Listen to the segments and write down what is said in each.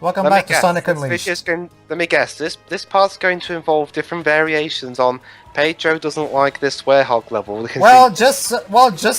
Welcome back to Sonic Unleashed. Let me guess. This part's going to involve different variations on Pedro doesn't like this werehog level. Well, just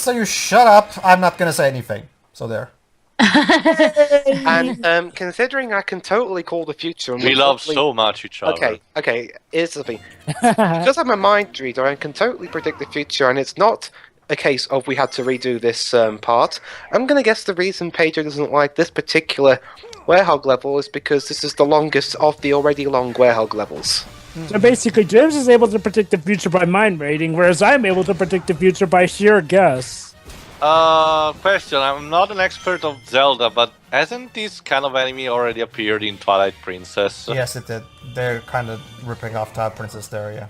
so you shut up, I'm not gonna say anything. So there. And considering I can totally call the future, and we love so much each other. Okay. Here's the thing. Because I'm a mind reader, I can totally predict the future, and it's not a case of we had to redo this part. I'm gonna guess the reason Pedro doesn't like this particular werehog level is because this is the longest of the already long werehog levels. So basically, James is able to predict the future by mind reading, whereas I'm able to predict the future by sheer guess. Question. I'm not an expert of Zelda, but hasn't this kind of enemy already appeared in Twilight Princess? Yes, it did. They're kind of ripping off Twilight Princess there, yeah.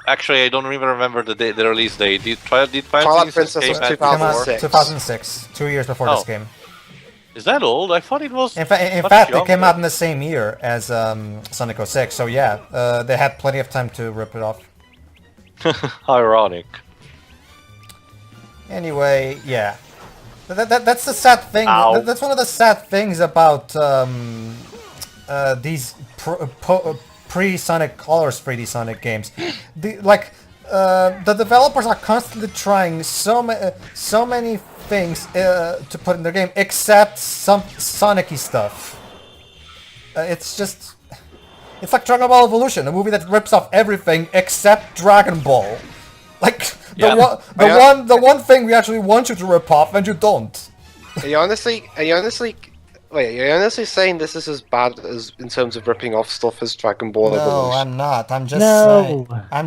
Actually, I don't even remember the release date. Did Twilight Princess was 2006. 2006, 2 years before this game. Is that old? I thought it was. In fact, it came out in the same year as Sonic 06. So yeah, they had plenty of time to rip it off. Ironic. Anyway, yeah, that's the sad thing. Ow. That's one of the sad things about these pre-Sonic Colors 3D Sonic games. The developers are constantly trying so many things to put in their game, except some Sonic-y stuff. It's like Dragon Ball Evolution, a movie that rips off everything except Dragon Ball. Like the one thing we actually want you to rip off, and you don't. Are you honestly saying this is as bad as in terms of ripping off stuff as Dragon Ball Evolution? No, I'm not. I'm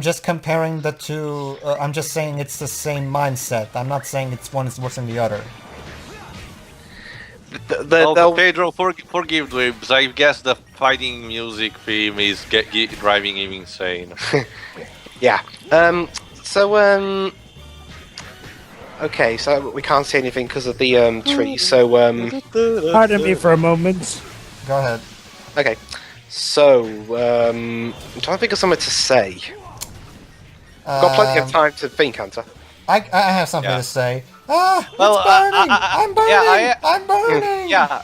just comparing the two. I'm just saying it's the same mindset. I'm not saying one is worse than the other. Pedro, forgive Dwibs. I guess the fighting music theme is driving him insane. Yeah. Okay, so we can't see anything because of the tree, so Pardon me for a moment. Go ahead. Okay, so I'm trying to think of something to say. Got plenty of time to think, Hunter. I have something to say. It's burning! I'm burning! Yeah.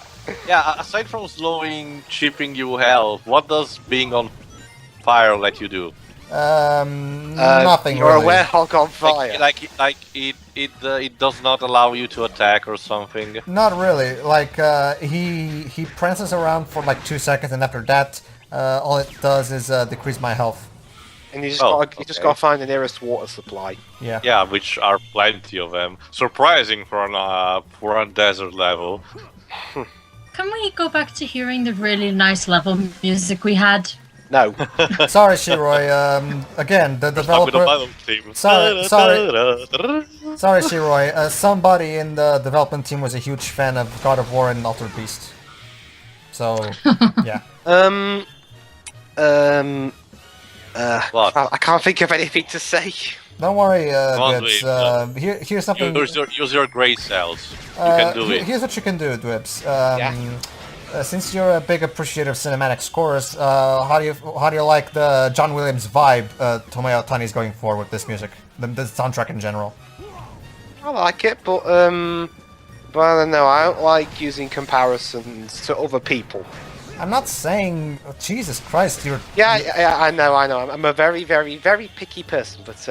Aside from slowing, chipping you health, what does being on fire let you do? Nothing. You're really. a werehog on fire. It does not allow you to attack or something. Not really. Like he prances around for like 2 seconds, and after that, all it does is decrease my health. And you just gotta find the nearest water supply. Yeah. Yeah, which are plenty of them. Surprising for a desert level. Can we go back to hearing the really nice level music we had? No. Sorry, Shiroy. Again, the developer. Sorry, Shiroy. Somebody in the development team was a huge fan of God of War and Altered Beast. So, yeah. What? I can't think of anything to say. Don't worry, Dwibs. Here's something. Use your gray cells. You can do it. Here's what you can do, Dwibs. Since you're a big appreciator of cinematic scores, how do you like the John Williams vibe Tomoyo Otani is going for with this music, the soundtrack in general? I like it, but I don't know. I don't like using comparisons to other people. I'm not saying, Jesus Christ, you're. Yeah, I know. I'm a very, very, very picky person, but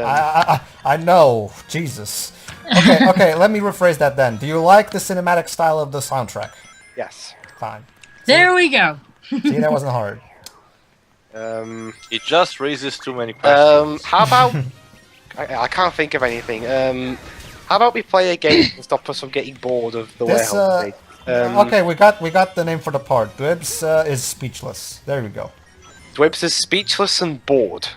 I know, Jesus. Okay, let me rephrase that then. Do you like the cinematic style of the soundtrack? Yes. Fine. There we go. See, that wasn't hard. It just raises too many questions. How about... I can't think of anything. How about we play a game to stop us from getting bored of the werehog? Okay, we got the name for the part. Dwibs is speechless. There we go. Dwibs is speechless and bored.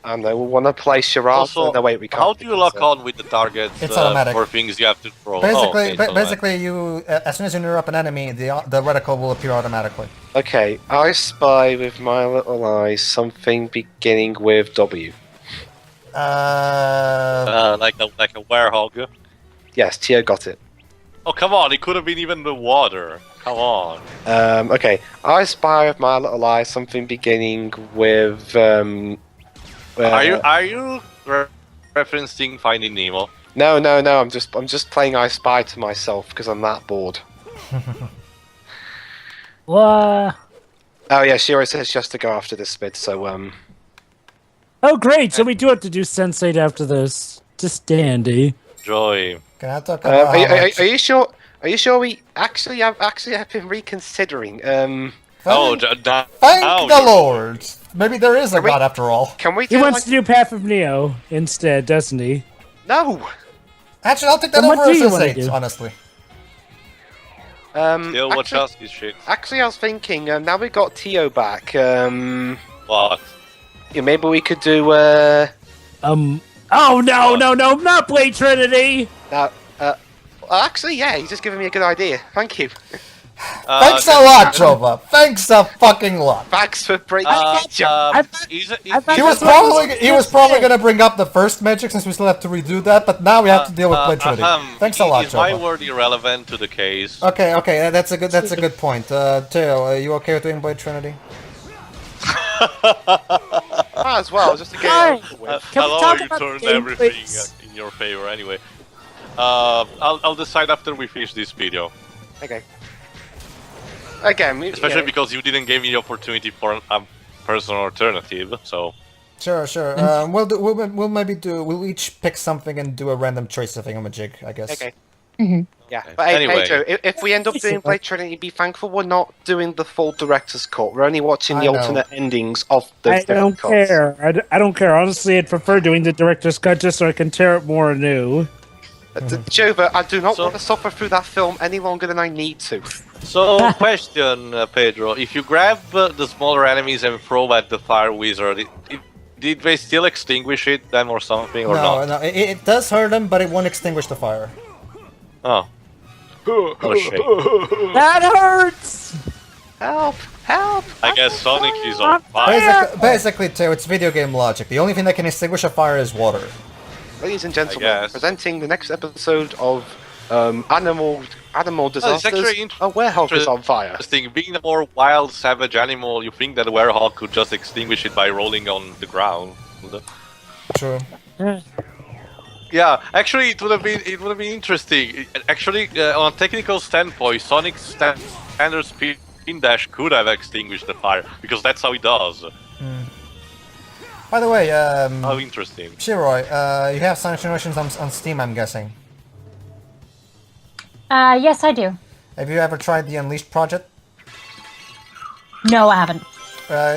I know we want to play charades. Also, no, wait, we can't. How do you lock on with the targets? It's automatic. For things you have to throw. Basically, you as soon as you near up an enemy, the reticle will appear automatically. Okay, I spy with my little eyes something beginning with W. Like a werehog. Yes, Tio got it. Oh come on! It could have been even the water. Come on. Okay, I spy with my little eye something beginning with Are you referencing Finding Nemo? No. I'm just playing I Spy to myself because I'm that bored. Well, Oh yeah, Shiro says she has to go after this bit. So oh, great. So we do have to do Sensei after this. Just dandy. Joy. Can I talk about how much... are you sure? Are you sure we actually have been reconsidering? Oh, Thank now the you're- Lord! Maybe there is a Can we- god after all. Can we He do wants like to do Path of Neo instead, doesn't he? no? Actually, I'll take that Then what over do you wanna SS8, do? honestly. Still watch Actually, us, this shit. actually, I was thinking. Now we've got Tio back. What? Yeah, maybe we could do. Oh, no, not Blade Trinity! Now, actually, yeah, he's just giving me a good idea. Thank you. Thanks a lot, Jova. Thanks a fucking lot. Thanks for breaking it down. I thought Is I thought He that's was what probably saying. gonna bring up the first magic since we still have to redo that, but now we have to deal with Blade Trinity. Thanks a lot, Is my Jova. word irrelevant to the case? Okay, that's a good point. Teo, are you okay with doing Blade Trinity? Might as well, just to get it over with. Can we Hello, talk you about turned the game, everything please? in your favor anyway. I'll decide after we finish this video. Okay. Again, Especially yeah. because you didn't give me the opportunity for a personal alternative, so... Sure. We'll each pick something and do a random choice of thingamajig, I guess. Okay. Yeah, but hey, Anyway. Pedro, if we end up doing Blade Trinity, be thankful we're not doing the full director's cut. We're only watching the I know. alternate endings of the I don't cuts. care. I don't care. Honestly, I'd prefer doing the director's cut just so I can tear it more anew. Jova, I do not So- want to suffer through that film any longer than I need to. So, question, Pedro. If you grab the smaller enemies and throw at the fire wizard, did they still extinguish it then or something, or No, not? it does hurt him, but it won't extinguish the fire. Oh. What a shame. That hurts! Help! Help! I guess Sonic is on fire. Basically, Teo, it's video game logic. The only thing that can extinguish a fire is water. Ladies and gentlemen, guess. presenting the next episode of Animal Disasters. actually A werehog is on fire. Interesting. Being a more wild, savage animal, you think that a werehog could just extinguish it by rolling on the ground. True. Yeah, actually, it would have been interesting. Actually, on a technical standpoint, Sonic's standard spin dash could have extinguished the fire because that's how he does. By the way, How interesting. Shiroi, you have Sonic Generations on Steam, I'm guessing. Yes, I do. Have you ever tried the Unleashed project? No, I haven't.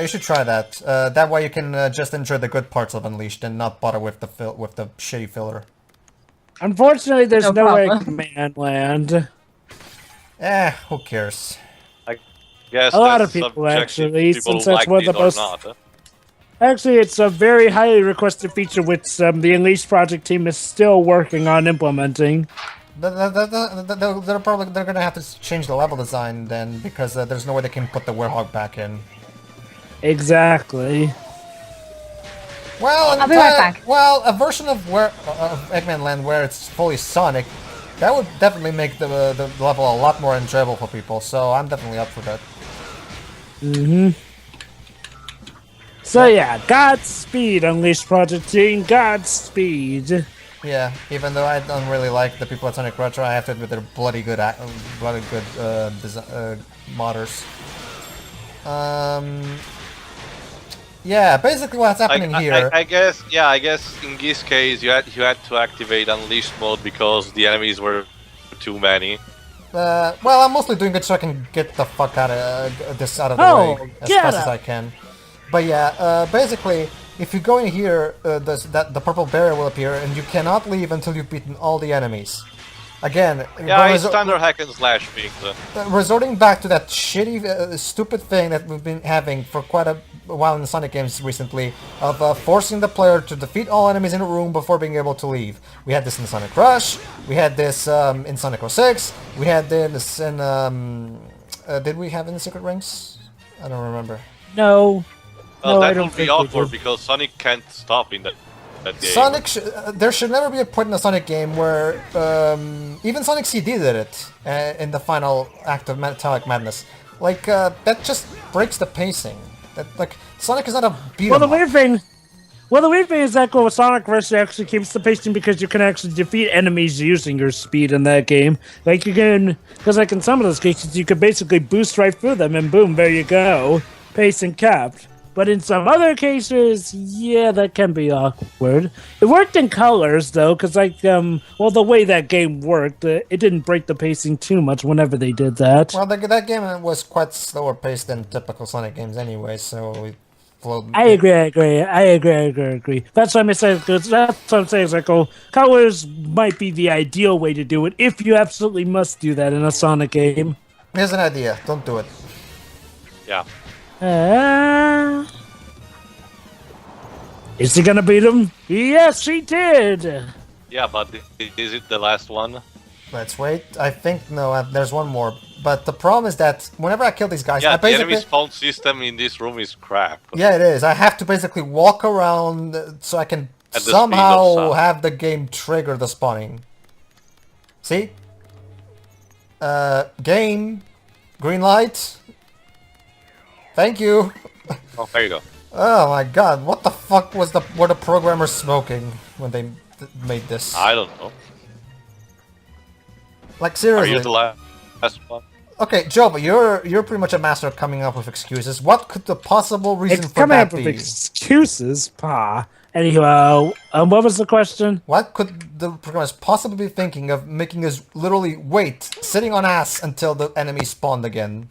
You should try that. That way you can just enjoy the good parts of Unleashed and not bother with the shitty filler. Unfortunately, there's No no way problem. Command Land. Who cares? Yes, A lot that's of people, subjective. actually, People since that's like one of it the or most- not. Actually, it's a very highly requested feature which the Unleashed project team is still working on implementing. They're gonna have to change the level design then, because there's no way they can put the werehog back in. Exactly. Well, I'll be right back. Well, a version of Eggman Land where it's fully Sonic, that would definitely make the level a lot more enjoyable for people. So I'm definitely up for that. So yeah, Godspeed, Unleashed project team, Godspeed. Yeah, even though I don't really like the people at Sonic Retro, I have to admit they're bloody good modders. Yeah, basically what's happening here. I guess in this case you had to activate Unleashed mode because the enemies were too many. Well, I'm mostly doing it so I can get the fuck out of this out of the Oh, way as get fast as up. I can. But yeah, basically, if you go in here, the purple barrier will appear, and you cannot leave until you've beaten all the enemies. Again, Yeah, it's standard hack and slash things. resorting back to that shitty, stupid thing that we've been having for quite a while in the Sonic games recently, of forcing the player to defeat all enemies in a room before being able to leave. We had this in Sonic Rush, we had this in Sonic 06, we had this in... did we have in the Secret Rings? I don't remember. No. Well, No, I that don't would be think we awkward do. because Sonic can't stop in that game. Sonic, there should never be a point in a Sonic game where even Sonic CD did it in the final act of Metallic Madness. Like that just breaks the pacing. That like Sonic is not a beat 'em Well, the up. weird thing Well, the weird thing is that with Sonic Versus actually keeps the pacing because you can actually defeat enemies using your speed in that game. Like you can, because like in some of those cases, you could basically boost right through them and boom, there you go, pacing capped. But in some other cases, yeah, that can be awkward. It worked in colors though, because like, well, the way that game worked, it didn't break the pacing too much whenever they did that. Well, that game was quite slower paced than typical Sonic games anyway, so it flowed. I agree. That's what I'm saying. That's what I'm saying. It's like, oh, colors might be the ideal way to do it if you absolutely must do that in a Sonic game. Here's an idea. Don't do it. Yeah. Is he gonna beat him? Yes, he did. Yeah, but is it the last one? Let's wait. I think no. There's one more. But the problem is that whenever I kill these guys, Yeah, I the basically enemy spawn system in this room is crap. yeah, it is. I have to basically walk around so I can At the speed somehow of sound. have the game trigger the spawning. See? Game. Green light. Thank you. Oh, there you go. Oh my god, what the fuck were the programmers smoking when they made this? I don't know. Like Are seriously. you the last one? Okay, Joe, but you're pretty much a master of coming up with excuses. What could the possible reason It's for coming that up with be? excuses, pa. Anyhow, what was the question? What could the programmers possibly be thinking of making us literally wait, sitting on ass until the enemy spawned again?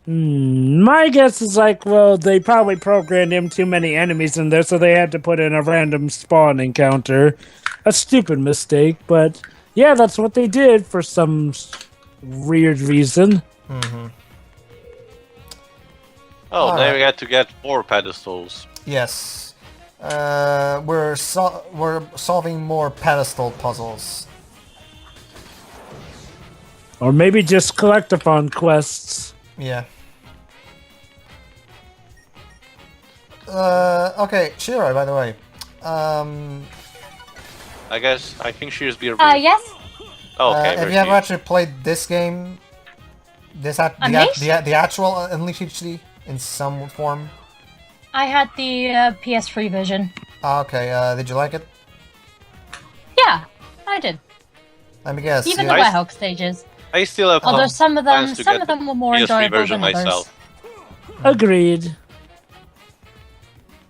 My guess is like, well, they probably programmed in too many enemies in there, so they had to put in a random spawn encounter. A stupid mistake, but yeah, that's what they did for some weird reason. Oh, Alright. now we got to get 4 pedestals. Yes. We're solving more pedestal puzzles. Or maybe just collectathon quests. Yeah. Okay, Shira, by the way. I think she's beer. Yes? Oh, okay, Have very you ever cute. actually played this game? Unleashed? The actual Unleashed HD in some form? I had the PS3 version. Okay, did you like it? Yeah, I did. Let me guess. Even you- the werehog stages. I still have Although some of plans to them get were more PS3 enjoyable version than others. myself. Agreed.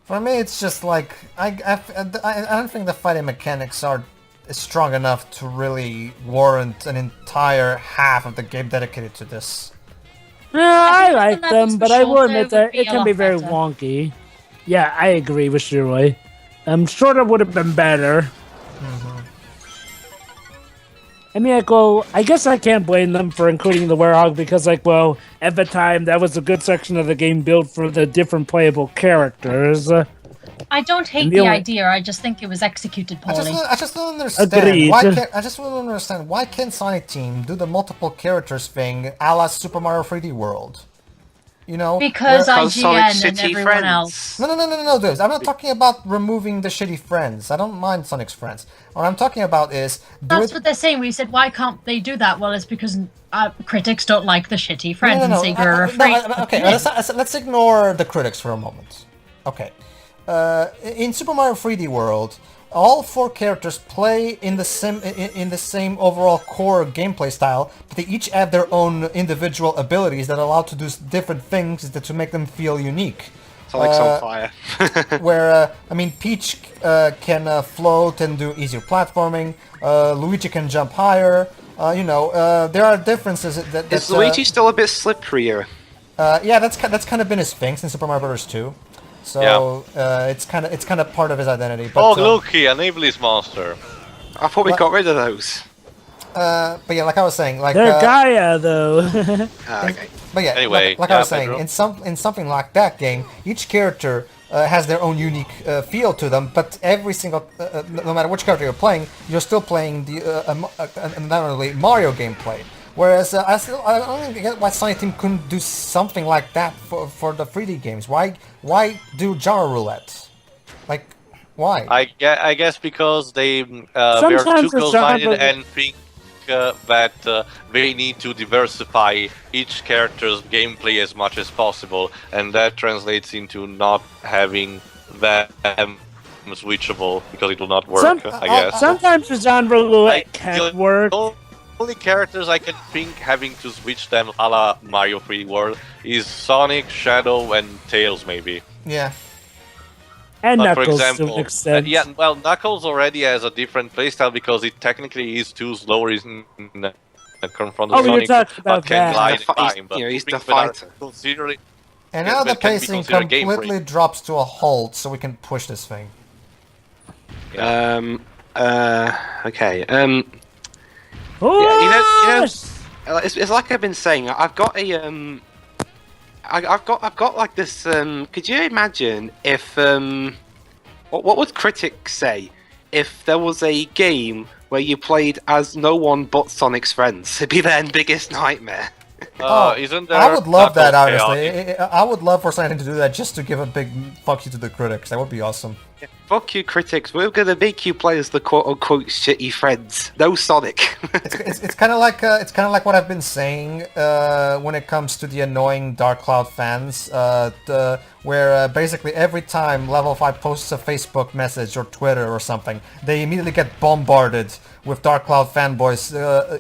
For me, it's just like I don't think the fighting mechanics are strong enough to really warrant an entire half of the game dedicated to this. Yeah, I think like the levels them, were but I will shorter, admit would that be it a can lot be very better. wonky. Yeah, I agree with Shiroi. Shorter would have been better. I mean, like, well, I guess I can't blame them for including the werehog because, like, well, at the time, that was a good section of the game built for the different playable characters. I don't hate And the the only- idea, I just think it was executed poorly. I just don't understand Agreed. I just don't understand why can't Sonic Team do the multiple characters thing a la Super Mario 3D World? You know? Because where- Because Sonic IGN and City everyone friends. else. No, dudes. I'm not talking about removing the shitty friends. I don't mind Sonic's friends. What I'm talking about is do That's it. what they're saying. We said, why can't they do that? Well, it's because critics don't like the shitty friends No, and no, say no. you're afraid. Okay, let's ignore the critics for a moment. Okay. In Super Mario 3D World, all 4 characters play in the same overall core gameplay style, but they each have their own individual abilities that allow to do different things to make them feel unique. Sonic's on fire. Where I mean, Peach can float and do easier platforming. Luigi can jump higher. There are differences. Is Luigi still a bit slipperier? Yeah, that's kind of been his thing since Super Mario Bros. 2. So it's kind of part of his identity. But, Oh, Loki, an Iblis monster. I thought we got rid of those. but yeah, like I was saying, like They're Gaia, though. Okay. but yeah, Anyway, like I was yeah, saying, Pedro. in something like that game, each character has their own unique feel to them. But every single, no matter which character you're playing, you're still playing the not only Mario gameplay. Whereas I don't even get why Sonic Team couldn't do something like that for the 3D games. Why do Jar Roulette? Like, why? I guess because they were Sometimes too it's close-minded genre- and think that they need to diversify each character's gameplay as much as possible, and that translates into not having them switchable because it will not work. I guess. Sometimes the genre roulette Like, can the work. only characters I can think having to switch them a la Mario 3D World is Sonic, Shadow, and Tails, maybe. Yeah. And But for Knuckles to example, an extent. yeah, well, Knuckles already has a different playstyle because it technically is too slow in confront of Oh, you're Sonic, talking about but can that. glide in He's the time. But he's the things that are fighter. considered- And Yeah, now the that can be pacing considered game completely break. drops to a halt, so we can push this thing. Okay. Push! It's like I've been saying. I've got a I've got like this. Could you imagine if what would critics say if there was a game where you played as no one but Sonic's friends? It'd be their biggest nightmare. Isn't there I would love that, Knuckles honestly. Chaotic? I would love for something to do that just to give a big fuck you to the critics. That would be awesome. Fuck you, critics. We're gonna make you play as the quote-unquote shitty friends. No Sonic. It's kind of like what I've been saying when it comes to the annoying Dark Cloud fans, where basically every time Level 5 posts a Facebook message or Twitter or something, they immediately get bombarded with Dark Cloud fanboys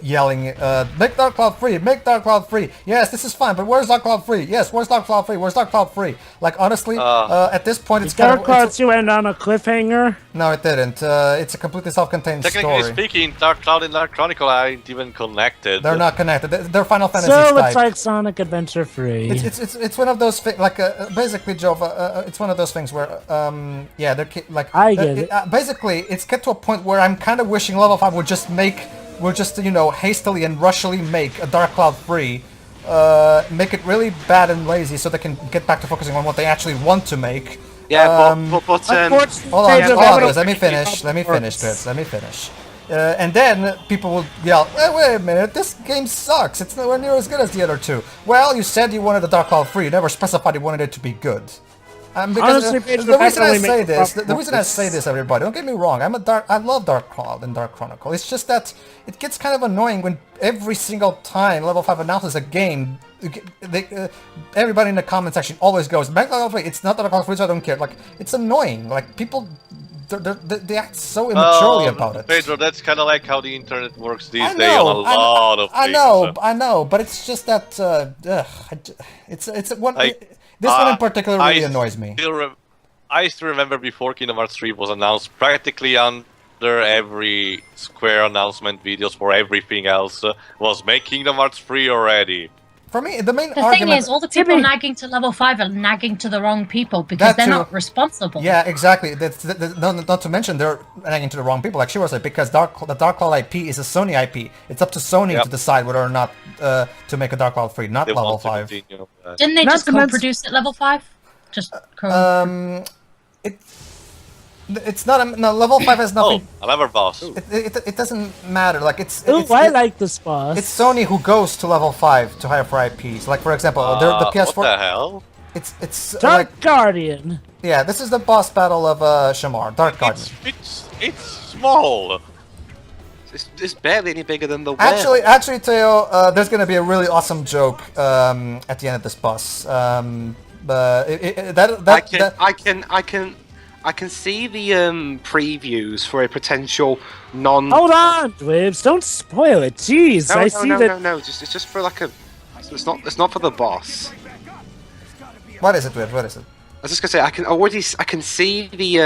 yelling, "Make Dark Cloud free! Make Dark Cloud free! Yes, this is fine, but where's Dark Cloud free? Yes, where's Dark Cloud free? Where's Dark Cloud free?" Like honestly, at this point, it's kind Dark of Cloud 2 end on a cliffhanger? no, it didn't. It's a completely self-contained Technically story. speaking, Dark Cloud and Dark Chronicle aren't even connected. They're not connected. They're Final Fantasy So type. it's like Sonic Adventure 3. It's one of those basically, Joe. It's one of those things where yeah, they're like I get it. Basically, it's get to a point where I'm kind of wishing Level 5 would just hastily and rushily make a Dark Cloud free, make it really bad and lazy so they can get back to focusing on what they actually want to make. Yeah, but Unfortunately, Hold on, Pedro, hold on, that Liz, let me finish. Let me finish, Liz. Let me finish. And then people will yell, wait a minute, this game sucks. It's nowhere near as good as the other two. Well, you said you wanted the Dark Cloud free. You never specified you wanted it to be good. Because Honestly, Pedro, the reason I only say makes this, the the reason I say this, everybody, don't get me wrong. I love Dark Cloud and Dark Chronicle. It's just that it gets kind of annoying when every single time Level 5 announces a game, everybody in the comment section always goes, "Dark Cloud free." It's not Dark Cloud free, so I don't care. Like it's annoying. Like people, they act so immaturely about it. Pedro, that's kind of like how the internet works these I days on a know, lot of things. I know, but it's just that it's one. Like, This one in particular really I annoys me. I still remember before Kingdom Hearts 3 was announced, practically under every Square announcement videos for everything else was make Kingdom Hearts 3 already. For me, the main The argument. thing is, all the people nagging to level 5 are nagging to the wrong people because That they're too. not responsible. Yeah, exactly. Not to mention they're nagging to the wrong people, like she was saying, because the Dark Cloud IP is a Sony IP. It's up to Sony to decide whether or not to make a Dark Cloud free, not They Level want to 5. continue that. Didn't they Not just to mention- co-produce at level 5? Just It's not Level 5 has Oh, nothing. another boss. It doesn't matter. Like it's I like this boss. it's Sony who goes to Level 5 to hire for IPs. Like for example, the PS4. What the hell? It's Dark like Guardian. yeah, this is the boss battle of Shamar, Dark Guardian. It's small. it's barely any bigger than the Actually, Teo, there's gonna be a really awesome joke at the end of this boss. But I can see the previews for a potential non. Hold on, Dwibs. Don't spoil it. Jeez, No, I no, see no, that. no, no. It's just for like a. It's not for the boss. what is it, Wid? What is it? I was just gonna say I can see the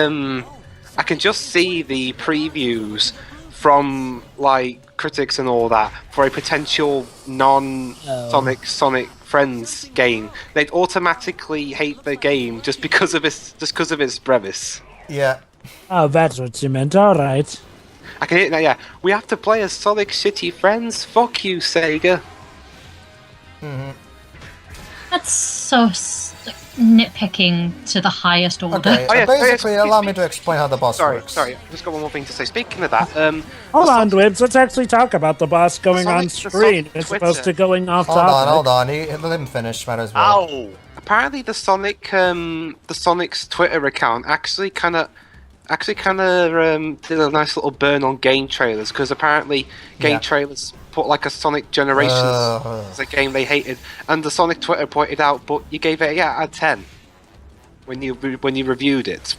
I can just see the previews from like critics and all that for a potential non-Sonic Friends game. They'd automatically hate the game just because of its premise. Yeah. Oh, that's what you meant. All right. I can hear it now. Yeah, we have to play as Sonic City Friends. Fuck you, Sega. That's so nitpicking to the highest order. Okay. Oh, yeah, basically, yes, allow me to explain how the boss works. Sorry. I've just got one more thing to say. Speaking of that, Hold on, Dwibs. Let's actually talk about the boss going on Sonic- screen the as Sonic opposed to Twitter. going off Hold on, topic. hold on. Let him finish. Might as well. Ow! apparently the Sonic's Twitter account actually kind of did a nice little burn on game trailers, because apparently game trailers put like a Sonic Generations as a game they hated, and the Sonic Twitter pointed out, but you gave it a 8 out of 10. when you reviewed it.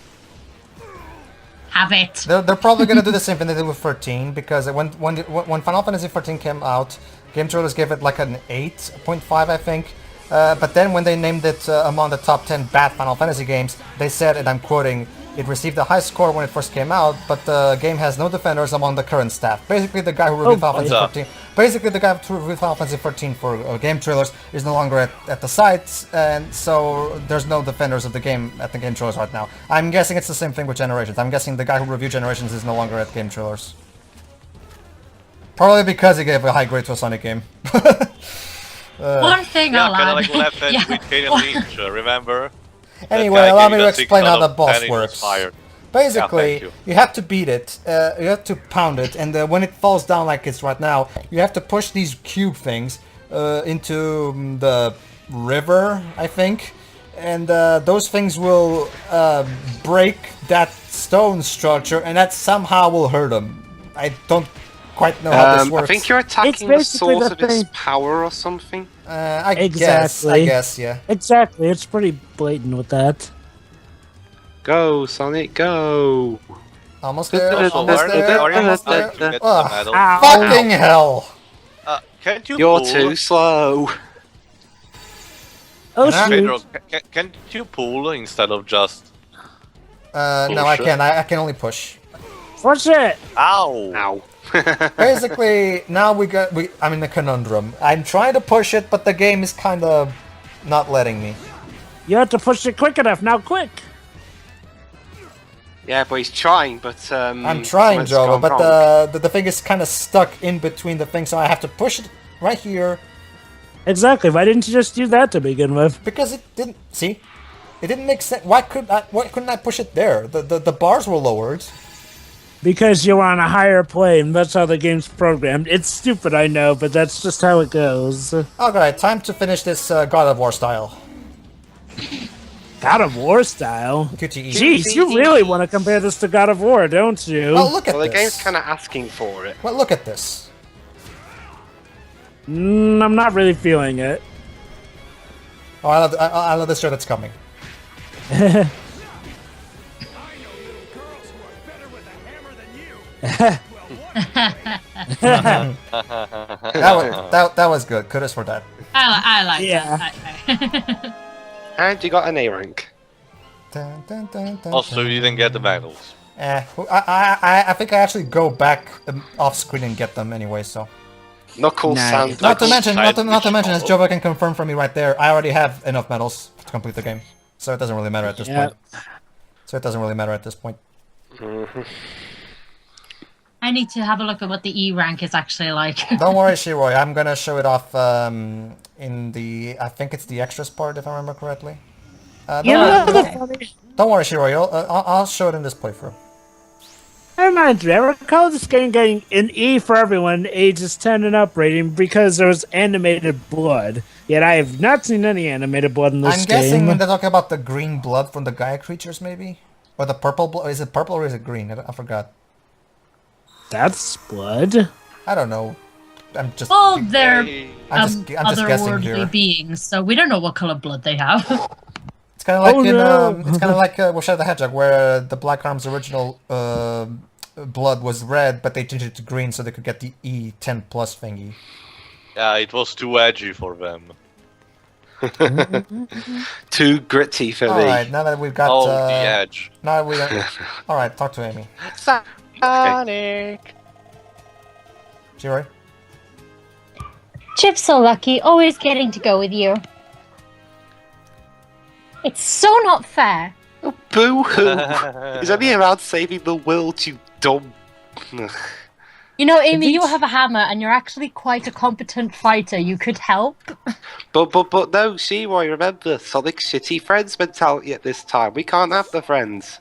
Have it. They're probably gonna do the same thing they did with 13, because when Final Fantasy 14 came out, Game Trailers gave it like an 8.5, I think. But then when they named it among the top 10 bad Final Fantasy games, they said, and I'm quoting, it received a high score when it first came out, but the game has no defenders among the current staff. Basically, the guy who reviewed Final Fantasy 14, basically the guy who reviewed Final Fantasy 14 for Game Trailers is no longer at the site, and so there's no defenders of the game at the Game Trailers right now. I'm guessing it's the same thing with Generations. I'm guessing the guy who reviewed Generations is no longer at Game Trailers. Probably because he gave a high grade to a Sonic game. One thing Yeah, I'll kind of add. like what happened with Kane Lynch, remember? Anyway, That guy allow me gave to a 6 explain how out the of boss 10 and was works. fired. Basically, Yeah, thank you have to beat it, you have to pound it, and when it falls down like it's right now, you have to push these cube things into the river, I think, and those things will break that stone structure, and that somehow will hurt them. I don't quite know how this works. I think you're attacking the basically source the of its thing. power or something. I Exactly. guess, yeah. Exactly, it's pretty blatant with that. Go, Sonic, go! Almost there, Also, almost are there, you almost allowed there. to get Ugh. the medal? Ow. Fucking hell! Can't you You're pull? too slow. Oh Nah. shoot. Pedro, can't you pull instead of just... No, I can't. I can only push. What's it? Ow! Ow. Basically, now I'm in a conundrum. I'm trying to push it, but the game is kind of not letting me. You have to push it quick enough. Now quick. Yeah, but he's trying, but I'm trying, something's Jova, gone but wrong. the thing is kind of stuck in between the things, so I have to push it right here Exactly. Why didn't you just do that to begin with? because it didn't. See, it didn't make sense. Why couldn't I push it there? The bars were lowered. Because you're on a higher plane. That's how the game's programmed. It's stupid, I know, but that's just how it goes. Alright, time to finish this God of War style. God of War style. QTE. Jeez, you really want to compare this to God of War, don't you? Well, look at Well, the game's this. kind of asking for it. Well, look at this. I'm not really feeling it. Oh, I love this shirt that's coming. That was good. Kudos for that. I like Yeah. that. And you got an A rank. Dun, dun, dun, dun, Also, you didn't get the medals. I think I actually go back off screen and get them anyway. So Knuckles Nice. sandwich. not to mention, side as which- Jova can confirm for me right there, I already have enough medals to complete the game, so it doesn't really matter at this Yeah. point. So it doesn't really matter at this point. I need to have a look at what the E rank is actually like. Don't worry, Shiroi. I'm gonna show it off in the I think it's the extras part if I remember correctly. You know the funny... Don't worry, Shiroi. I'll show it in this playthrough. That reminds me, I recall this game getting an E for everyone ages 10 and up rating because there was animated blood. Yet I have not seen any animated blood in this I'm guessing game. they're talking about the green blood from the Gaia creatures, maybe, or the purple blood. Is it purple or is it green? I forgot. That's blood. I don't know. I'm just. Well, they're I'm just guessing here. otherworldly beings, so we don't know what color blood they have. It's kind of like Oh, no. it's kind of like Shadow the Hedgehog, where the Black Arm's original blood was red, but they changed it to green so they could get the E10 plus thingy. Yeah, it was too edgy for them. Too gritty for All me. right, now that we've got. Oh, the edge. Now we. All right, talk to Amy. Sonic. Shiroi. Chip's so lucky, always getting to go with you. It's so not fair. Boo-hoo. He's only around saving the world, you dumb... You know, Amy, you have a hammer and you're actually quite a competent fighter. You could help. But no, Shiroi, remember, Sonic shitty friends mentality at this time. We can't have the friends.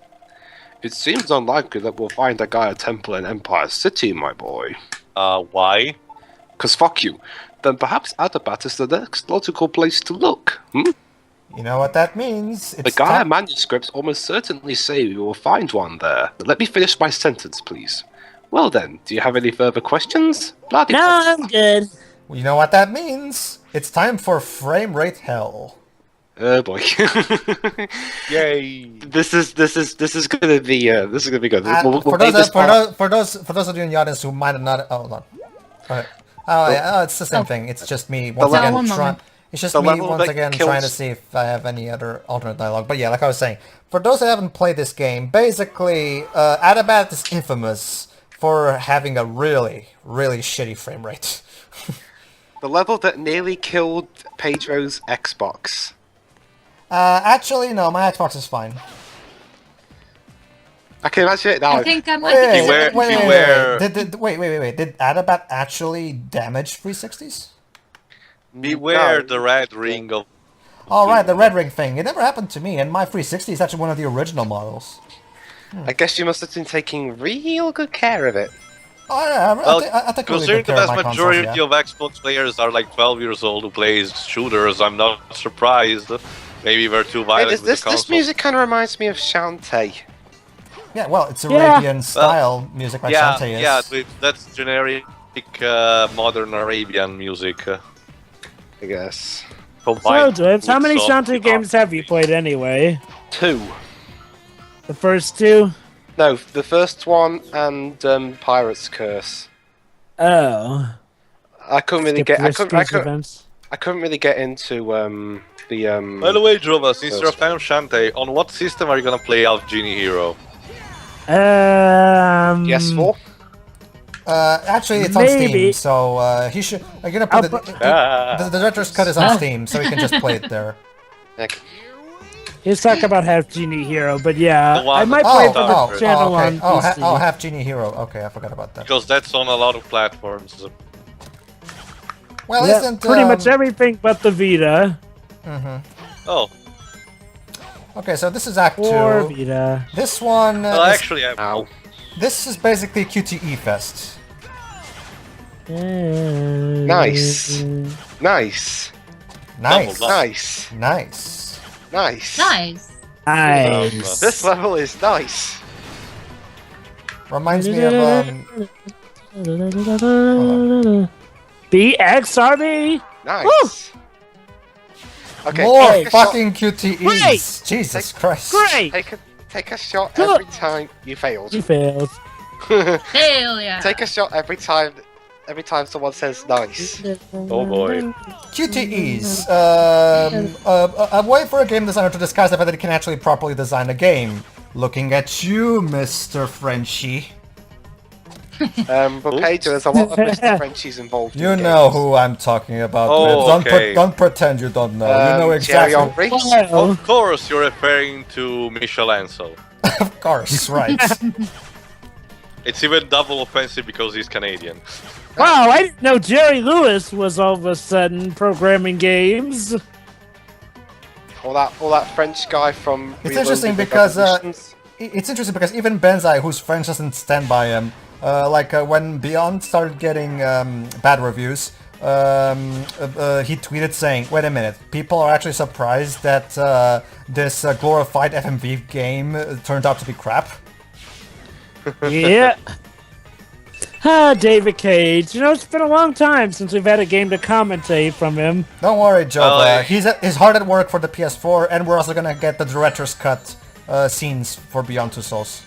It seems unlikely that we'll find a Gaia Temple in Empire City, my boy. Why? 'Cause fuck you. Then perhaps Adabat is the next logical place to look, hmm? You know what that means? The Gaia manuscripts almost certainly say we will find one there. But let me finish my sentence, please. Well then, do you have any further questions? Bloody No, I'm good. You know what that means? It's time for frame rate hell. Oh boy. Yay! This is gonna be good. For those of you in the audience who might not, hold on. It's the same thing. It's just me once level- again one trying. moment. It's just The me level once that again kills- trying to see if I have any other alternate dialogue. But yeah, like I was saying, for those that haven't played this game, basically, Adabat is infamous for having a really, really shitty frame rate. The level that nearly killed Pedro's Xbox. Actually, no, my Xbox is fine. I can imagine it now. I think I think Beware- beware. Wait. Did Adabat actually damage 360s? Beware No. the red ring of. Oh, right, the red ring thing. It never happened to me, and my 360 is actually one of the original models. I guess you must have been taking real good care of it. Oh, yeah, Well, I take really considering good the care of vast my consoles, majority yeah. of Xbox players are like 12 years old who plays shooters, I'm not surprised. Maybe we're too Hey, violent with this the console. music kind of reminds me of Shantae. Yeah, well, it's Yeah. Arabian style music like yeah, Shantae is. yeah, that's generic modern Arabian music. I guess. So, Combined Dwibs, how with many soft Shantae hip-hop. games have you played anyway? 2. The first two? No, the first one and Pirate's Curse. Oh. I couldn't really Skip get. I Risky's couldn't events. really get into the By the way, Drova, since you're a fan of Shantae, on what system are you gonna play Alf Genie Hero? PS4. Actually, it's on Maybe. Steam, so he should. I'm gonna put the director's cut is on Steam, so he can just play it there. Okay. He's talking about Half Genie Hero, but yeah, The one I might that- play Oh, for the oh, channel okay. on PC. Half Genie Hero. Okay, I forgot about that. Because that's on a lot of platforms. Well, Yeah, isn't pretty much everything but the Vita. Oh, Okay, so this is Act Or 2. Vita. This one, well, is, actually, Ow. this is basically QTE Fest. Nice. Nice. Nice, Double Nice. nice. Nice. Nice. Nice. This level is nice. Reminds me of BXRB? Nice. Okay. more take a shot- fucking QTEs. Great. Jesus Christ. Great! Take a shot Good. every time you failed. You failed. Hell yeah. Take a shot every time someone says nice. Oh boy. QTEs. A way for a game designer to disguise the fact that he can actually properly design a game. Looking at you, Mr. Frenchie. But Pedro, there's a lot of Mr. Frenchies involved. You in know games. who I'm talking about. Oh, Don't okay. don't pretend you don't know. You know Jerry exactly. Henry? Well, Of course, you're referring to Michel Ansel. Of course, right. It's even double offensive because he's Canadian. wow, I didn't know Jerry Lewis was all of a sudden programming games. All that French guy from. It's Reloaded interesting the because Revolutions. it's interesting because even Benzai, whose French doesn't stand by him, when Beyond started getting bad reviews, he tweeted saying, "Wait a minute, people are actually surprised that this glorified FMV game turned out to be crap." Yeah. David Cage. You know, it's been a long time since we've had a game to commentate from him. Don't worry, Joe. Well, He's hard at work for the PS4, and we're also gonna get the director's cut scenes for Beyond Two Souls.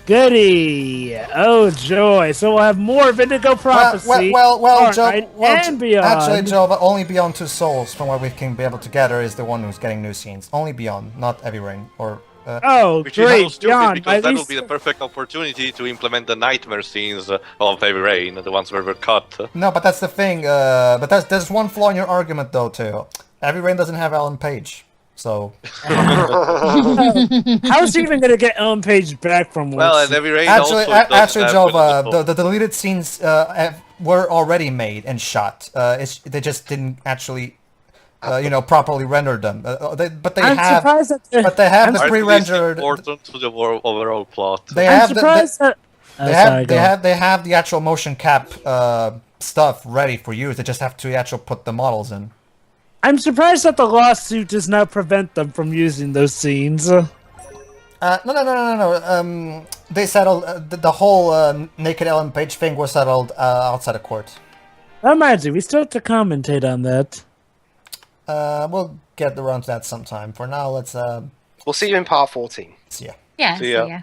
Goody! Oh, joy. So we'll have more of Indigo Prophecy. Well, Joe. Alright, and beyond. Actually, Joe, but only Beyond Two Souls, from what we can be able to gather, is the one who's getting new scenes. Only Beyond, not Heavy Rain or. Oh, Which is so great, stupid John. because At that least will be the perfect opportunity to implement the nightmare scenes of Heavy Rain, the ones where we're cut. No, but that's the thing. But there's one flaw in your argument, though, too. Heavy Rain doesn't have Alan Page, so. how's he even going to get Ellen Page back from work? Well, and Heavy Rain Actually, also doesn't have Jova, good- the deleted scenes were already made and shot. They just didn't actually, properly render them. But they I'm have. surprised that But they have Are the at least pre-rendered. important to the overall plot. They I'm have surprised that. Oh, sorry, go on. they have the actual motion cap stuff ready for use. They just have to actually put the models in. I'm surprised that the lawsuit does not prevent them from using those scenes. No. They settled the whole naked Ellen Page thing was settled outside of court. That reminds me, we still have to commentate on that. We'll get around to that sometime. For now, let's We'll see you in part 14. see ya. Yeah, See ya. so yeah.